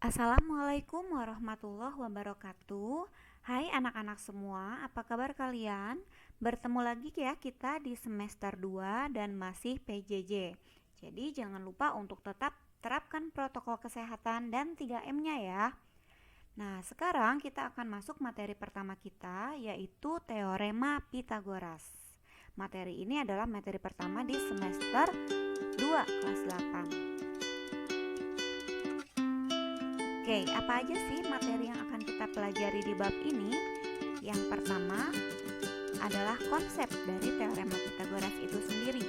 Assalamualaikum warahmatullahi wabarakatuh. Hai anak-anak semua, apa kabar kalian? Bertemu lagi ya kita di semester 2 dan masih PJJ. Jadi jangan lupa untuk tetap terapkan protokol kesehatan dan 3M-nya ya. Nah, sekarang kita akan masuk materi pertama kita, yaitu Teorema Pitagoras. Materi ini adalah materi pertama di semester 2 kelas 8. Oke, apa aja sih materi yang akan kita pelajari di bab ini? Yang pertama adalah konsep dari Teorema Pitagoras itu sendiri.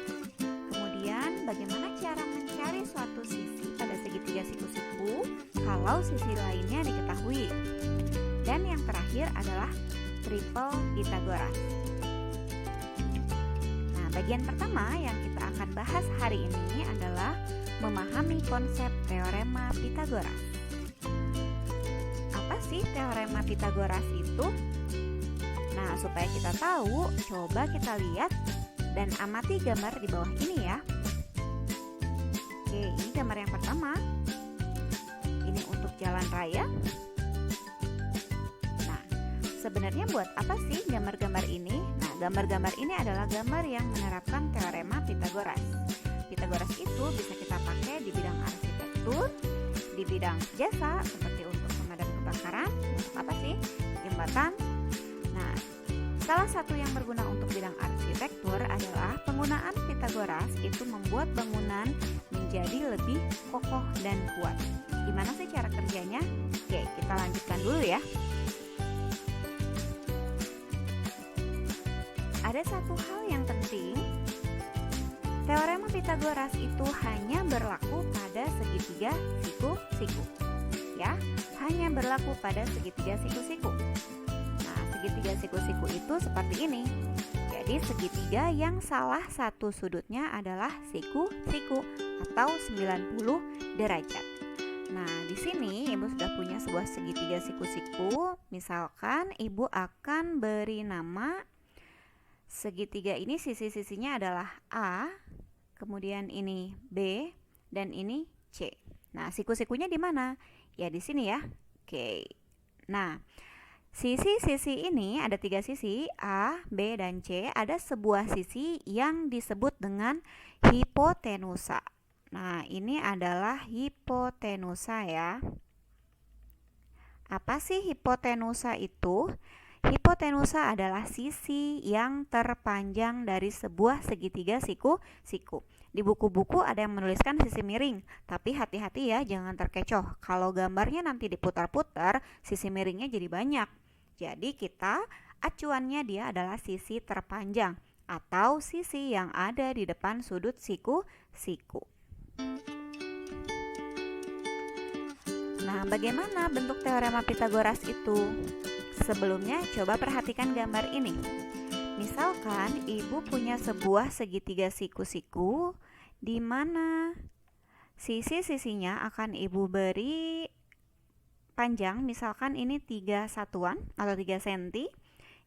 Kemudian, bagaimana cara mencari suatu sisi pada segitiga siku-siku kalau sisi lainnya diketahui. Dan yang terakhir adalah triple Pitagoras. Nah, bagian pertama yang kita akan bahas hari ini adalah memahami konsep Teorema Pitagoras. Apa sih Teorema Pitagoras itu? Nah, supaya kita tahu, coba kita lihat dan amati gambar di bawah ini ya. Oke, ini gambar yang pertama. Ini untuk jalan raya. Nah, sebenarnya buat apa sih gambar-gambar ini? Nah, gambar-gambar ini adalah gambar yang menerapkan Teorema Pitagoras. Pitagoras itu bisa kita pakai di bidang arsitektur, di bidang jasa seperti untuk pemadam kebakaran, untuk apa sih? Jembatan. Nah, salah satu yang berguna untuk bidang arsitektur adalah penggunaan Pitagoras itu membuat bangunan menjadi lebih kokoh dan kuat. Gimana sih cara kerjanya? Oke, kita lanjutkan dulu ya. Ada satu hal yang penting. Teorema Pitagoras itu hanya berlaku pada segitiga siku-siku. Ya, hanya berlaku pada segitiga siku-siku. Nah, segitiga siku-siku itu seperti ini. Jadi segitiga yang salah satu sudutnya adalah siku-siku atau 90 derajat. Nah, di sini Ibu sudah punya sebuah segitiga siku-siku. Misalkan Ibu akan beri nama segitiga ini, sisi-sisinya adalah A, kemudian ini B, dan ini C. Nah, siku-sikunya di mana? Ya, di sini ya. Oke. Nah, sisi-sisi ini ada 3 sisi, A, B, dan C. Ada sebuah sisi yang disebut dengan hipotenusa. Nah, ini adalah hipotenusa ya. Apa sih hipotenusa itu? Hipotenusa adalah sisi yang terpanjang dari sebuah segitiga siku-siku. Di buku-buku ada yang menuliskan sisi miring, tapi hati-hati ya, jangan terkecoh. Kalau gambarnya nanti diputar-putar, sisi miringnya jadi banyak. Jadi kita acuannya dia adalah sisi terpanjang atau sisi yang ada di depan sudut siku-siku. Nah, bagaimana bentuk Teorema Pitagoras itu? Sebelumnya coba perhatikan gambar ini. Misalkan Ibu punya sebuah segitiga siku-siku di mana sisi-sisinya akan Ibu beri panjang, misalkan ini 3 satuan atau 3 cm,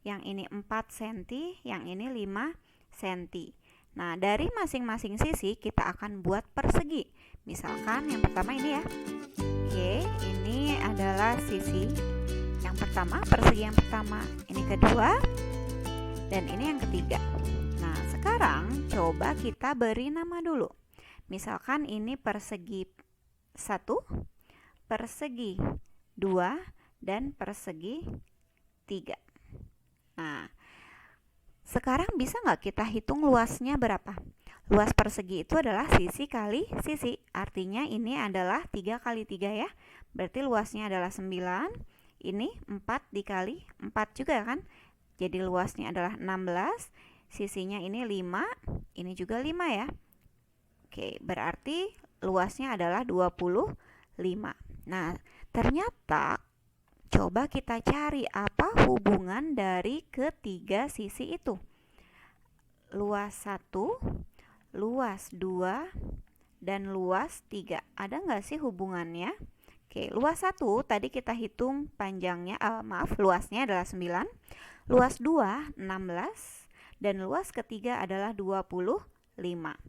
yang ini 4 cm, yang ini 5 cm. Nah, dari masing-masing sisi kita akan buat persegi. Misalkan yang pertama ini ya. Oke, ini adalah sisi yang pertama, persegi yang pertama, ini kedua, dan ini yang ketiga. Nah, sekarang coba kita beri nama dulu. Misalkan ini persegi 1, persegi 2, dan persegi 3. Nah, sekarang bisa nggak kita hitung luasnya berapa? Luas persegi itu adalah sisi kali sisi. Artinya ini adalah 3 kali 3 ya. Berarti luasnya adalah 9. Ini 4 dikali 4 juga kan. Jadi luasnya adalah 16. Sisinya ini 5. Ini juga 5 ya. Oke, berarti luasnya adalah 25. Nah, ternyata coba kita cari apa hubungan dari ketiga sisi itu. Luas 1, luas 2, dan luas 3. Ada nggak sih hubungannya? Oke, luas 1 tadi kita hitung panjangnya, luasnya adalah 9, luas 2 16, dan luas ketiga adalah 25.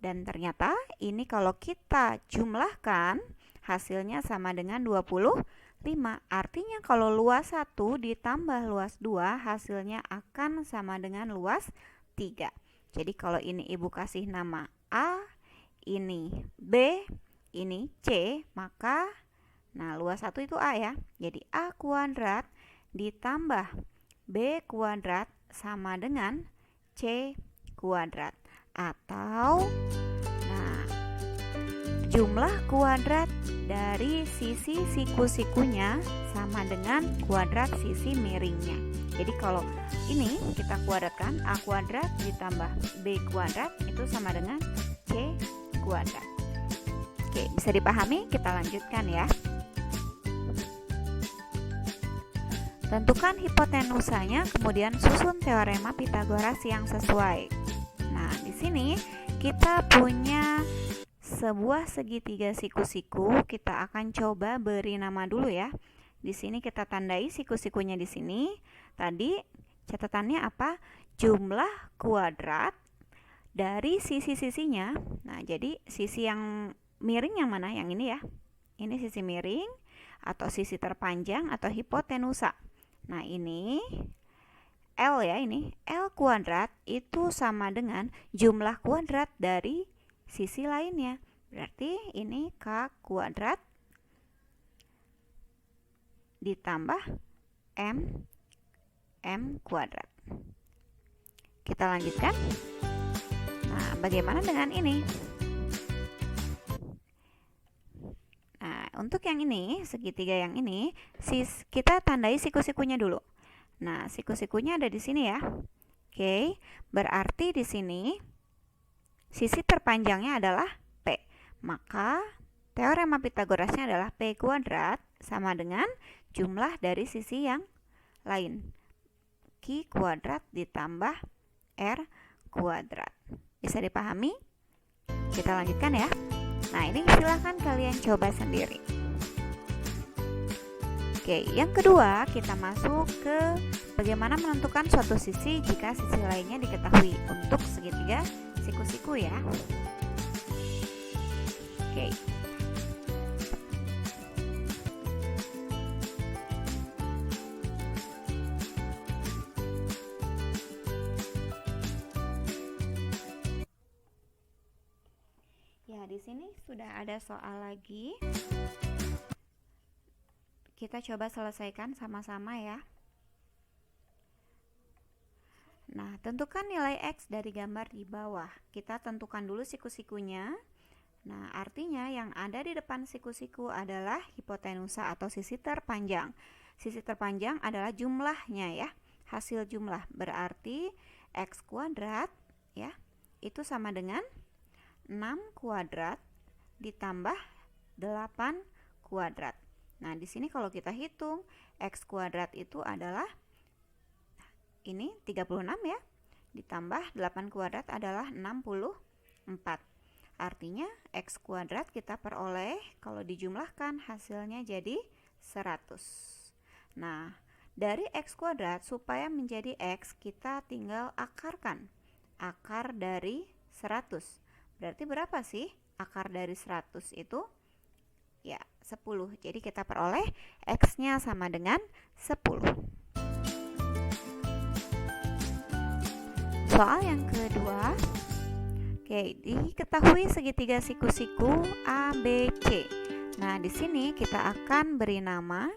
Dan ternyata ini kalau kita jumlahkan hasilnya sama dengan 25. Artinya kalau luas 1 ditambah luas 2 hasilnya akan sama dengan luas 3. Jadi kalau ini ibu kasih nama A, ini B, ini C, maka luas 1 itu A ya. Jadi A kuadrat ditambah B kuadrat sama dengan C kuadrat. Atau jumlah kuadrat dari sisi siku-sikunya sama dengan kuadrat sisi miringnya. Jadi kalau ini kita kuadratkan, A kuadrat ditambah B kuadrat itu sama dengan C kuadrat. Oke, bisa dipahami? Kita lanjutkan ya. Tentukan hipotenusanya, kemudian susun teorema Pitagoras yang sesuai. Nah, di sini kita punya sebuah segitiga siku-siku. Kita akan coba beri nama dulu ya. Di sini kita tandai siku-sikunya di sini. Tadi catatannya apa? Jumlah kuadrat dari sisi-sisinya. Nah, jadi sisi yang miring yang mana? Yang ini ya. Ini sisi miring atau sisi terpanjang atau hipotenusa. Nah, ini L ya, ini L kuadrat itu sama dengan jumlah kuadrat dari sisi lainnya. Berarti ini K kuadrat ditambah M kuadrat. Kita lanjutkan. Nah, bagaimana dengan ini? Nah, untuk yang ini, segitiga yang ini, kita tandai siku-sikunya dulu. Nah, siku-sikunya ada di sini ya. Oke, berarti di sini sisi terpanjangnya adalah P. Maka teorema Pitagorasnya adalah P kuadrat sama dengan jumlah dari sisi yang lain. Q kuadrat ditambah R kuadrat. Bisa dipahami? Kita lanjutkan ya. Nah, ini silahkan kalian coba sendiri. Oke, yang kedua kita masuk ke bagaimana menentukan suatu sisi jika sisi lainnya diketahui untuk segitiga siku-siku ya. Oke. Ya, di sini sudah ada soal lagi. Kita coba selesaikan sama-sama ya. Nah, tentukan nilai X dari gambar di bawah. Kita tentukan dulu siku-sikunya. Nah, artinya yang ada di depan siku-siku adalah hipotenusa atau sisi terpanjang. Sisi terpanjang adalah jumlahnya ya. Hasil jumlah berarti X kuadrat ya, itu sama dengan 6 kuadrat ditambah 8 kuadrat. Nah, di sini kalau kita hitung X kuadrat itu adalah ini 36 ya, ditambah 8 kuadrat adalah 64. Artinya X kuadrat kita peroleh kalau dijumlahkan hasilnya jadi 100. Nah, dari X kuadrat supaya menjadi X kita tinggal akarkan. Akar dari 100. Berarti berapa sih akar dari 100 itu? Ya, 10. Jadi kita peroleh X-nya sama dengan 10. Soal yang kedua. Oke, diketahui segitiga siku-siku ABC. Nah, di sini kita akan beri nama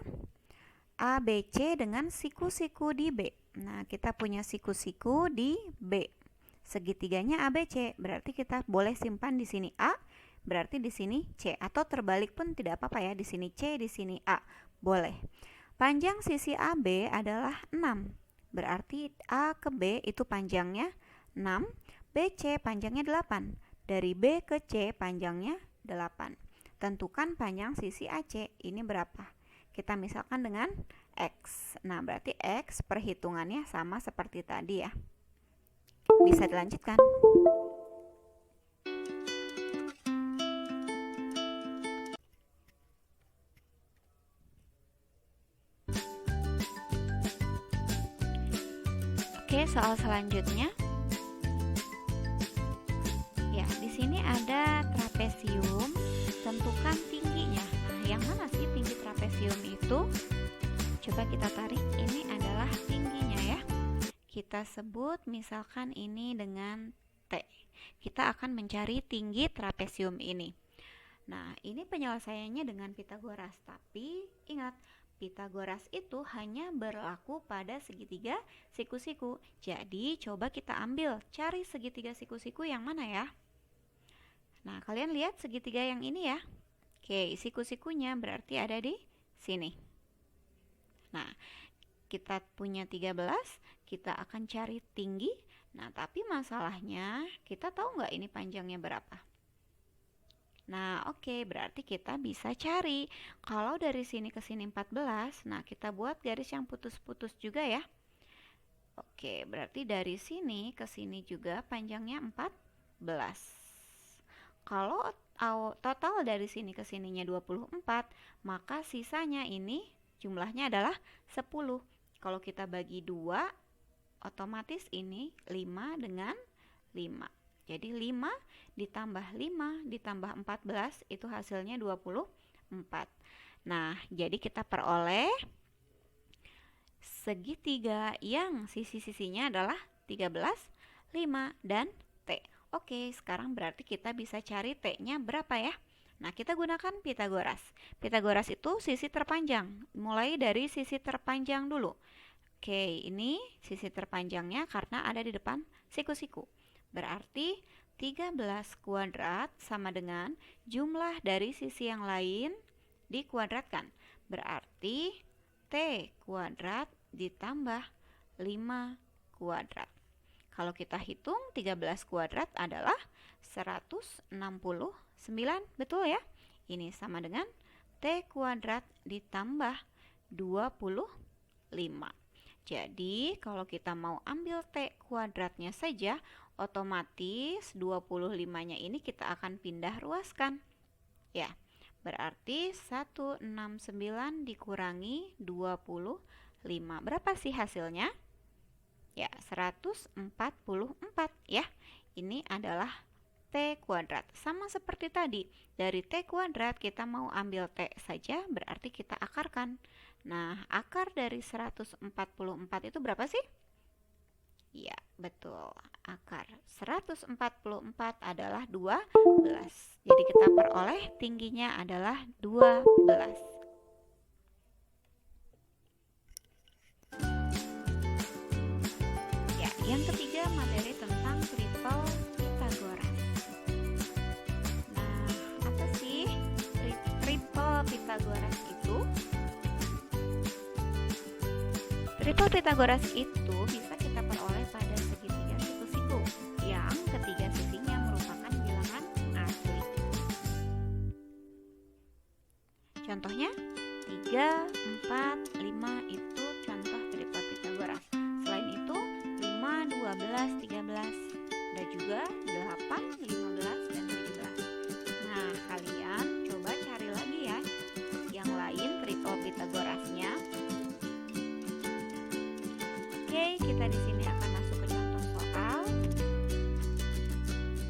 ABC dengan siku-siku di B. Nah, kita punya siku-siku di B. Segitiganya ABC, berarti kita boleh simpan di sini A, berarti di sini C, atau terbalik pun tidak apa-apa ya, di sini C, di sini A, boleh. Panjang sisi AB adalah 6, berarti A ke B itu panjangnya 6, BC panjangnya 8, dari B ke C panjangnya 8. Tentukan panjang sisi AC, ini berapa? Kita misalkan dengan X. Nah, berarti X perhitungannya sama seperti tadi ya. Bisa dilanjutkan. Oke, soal selanjutnya. Ya, di sini ada trapesium. Tentukan tingginya. yang mana sih tinggi trapesium itu? Coba kita tarik, ini adalah tingginya ya. Kita sebut misalkan ini dengan T. Kita akan mencari tinggi trapesium ini. Nah, ini penyelesaiannya dengan Pitagoras. Tapi ingat, Pitagoras itu hanya berlaku pada segitiga siku-siku. Jadi, coba kita ambil, cari segitiga siku-siku yang mana ya? Nah, kalian lihat segitiga yang ini ya. Oke, siku-sikunya berarti ada di sini. Nah, kita punya 13, kita akan cari tinggi. Nah, tapi masalahnya, kita tahu nggak ini panjangnya berapa? Nah, oke, berarti kita bisa cari. Kalau dari sini ke sini 14, nah kita buat garis yang putus-putus juga ya. Oke, berarti dari sini ke sini juga panjangnya 14. Kalau total dari sini ke sininya 24, maka sisanya ini jumlahnya adalah 10. Kalau kita bagi 2, otomatis ini 5 dengan 5. Jadi 5 ditambah 5 ditambah 14 itu hasilnya 24. Nah, jadi kita peroleh segitiga yang sisi-sisinya adalah 13, 5, dan T. Oke, sekarang berarti kita bisa cari T-nya berapa ya? Nah, kita gunakan Pitagoras. Pitagoras itu sisi terpanjang. Mulai dari sisi terpanjang dulu. Oke, ini sisi terpanjangnya karena ada di depan siku-siku. Berarti 13 kuadrat sama dengan jumlah dari sisi yang lain dikuadratkan. Berarti T kuadrat ditambah 5 kuadrat. Kalau kita hitung 13 kuadrat adalah 169, betul ya? Ini sama dengan T kuadrat ditambah 25. Jadi kalau kita mau ambil T kuadratnya saja, otomatis 25-nya ini kita akan pindah ruaskan. Ya, berarti 169 dikurangi 25. Berapa sih hasilnya? Ya, 144 ya. Ini adalah T kuadrat. Sama seperti tadi, dari T kuadrat kita mau ambil T saja, berarti kita akarkan. Nah, akar dari 144 itu berapa sih? Ya, betul. Akar 144 adalah 12. Jadi kita peroleh tingginya adalah 12. Ya, yang ketiga materi tentang triple Pitagoras. Nah, apa sih triple Pitagoras itu? Triple Pitagoras itu bisa kita peroleh pada segitiga siku-siku yang ketiga sisinya merupakan bilangan asli. Contohnya 3, 4, 5 itu contoh triple Pitagoras. Selain itu 5, 12, 13, ada juga 8, 15, dan 17. Nah, kalian coba cari lagi ya yang lain triple Pitagorasnya. Oke, kita di sini akan masuk ke contoh soal.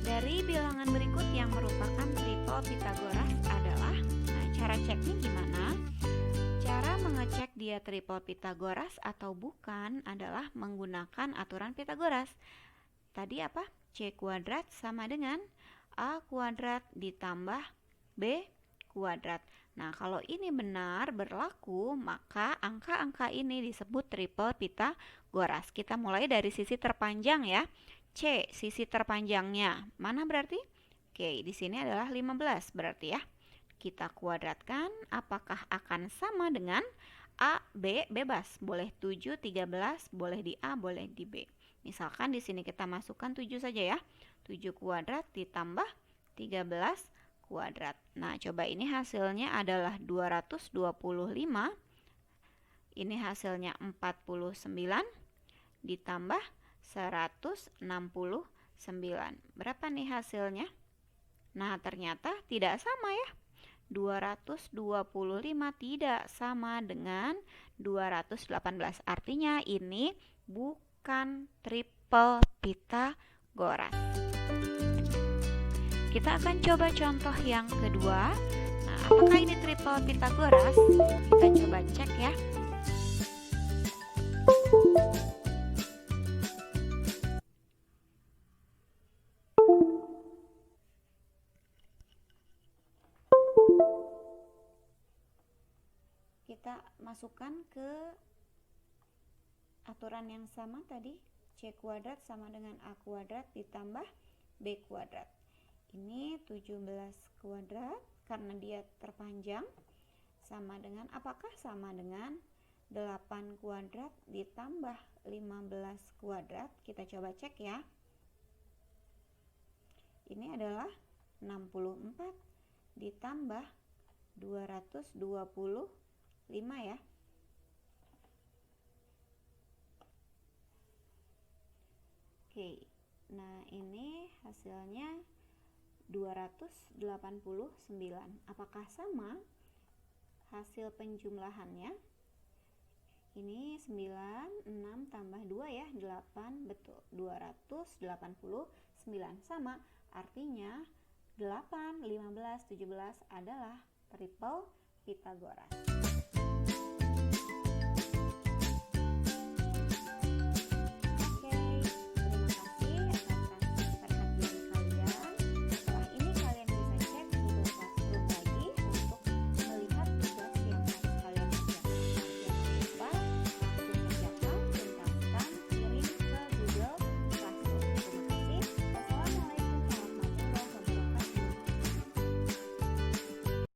Dari bilangan berikut yang merupakan triple Pitagoras adalah, nah cara ceknya gimana? Cara mengecek dia triple Pitagoras atau bukan adalah menggunakan aturan Pitagoras. Tadi apa? C kuadrat sama dengan A kuadrat ditambah B kuadrat. Nah, kalau ini benar berlaku, maka angka-angka ini disebut triple Pitagoras. Kita mulai dari sisi terpanjang ya. C, sisi terpanjangnya. Mana berarti? Oke, di sini adalah 15 berarti ya. Kita kuadratkan, apakah akan sama dengan A, B, bebas. Boleh 7, 13, boleh di A, boleh di B. Misalkan di sini kita masukkan 7 saja ya. 7 kuadrat ditambah 13 kuadrat. Nah, coba ini hasilnya adalah 225. Ini hasilnya 49 ditambah 169. Berapa nih hasilnya? Nah, ternyata tidak sama ya. 225 tidak sama dengan 218. Artinya ini bukan triple Pitagoras. Kita akan coba contoh yang kedua. Nah, Apakah ini triple Pythagoras? Kita coba cek ya. Kita masukkan ke aturan yang sama tadi, C kuadrat sama dengan A kuadrat ditambah B kuadrat. Ini 17 kuadrat karena dia terpanjang sama dengan, apakah sama dengan 8 kuadrat ditambah 15 kuadrat? Kita coba cek ya. Ini adalah 64 ditambah 225 ya. Oke, nah ini hasilnya 289. Apakah sama hasil penjumlahannya? Ini 9, 6 tambah 2 ya, 8, betul, 289 sama, artinya 8, 15, 17 adalah triple Pythagoras.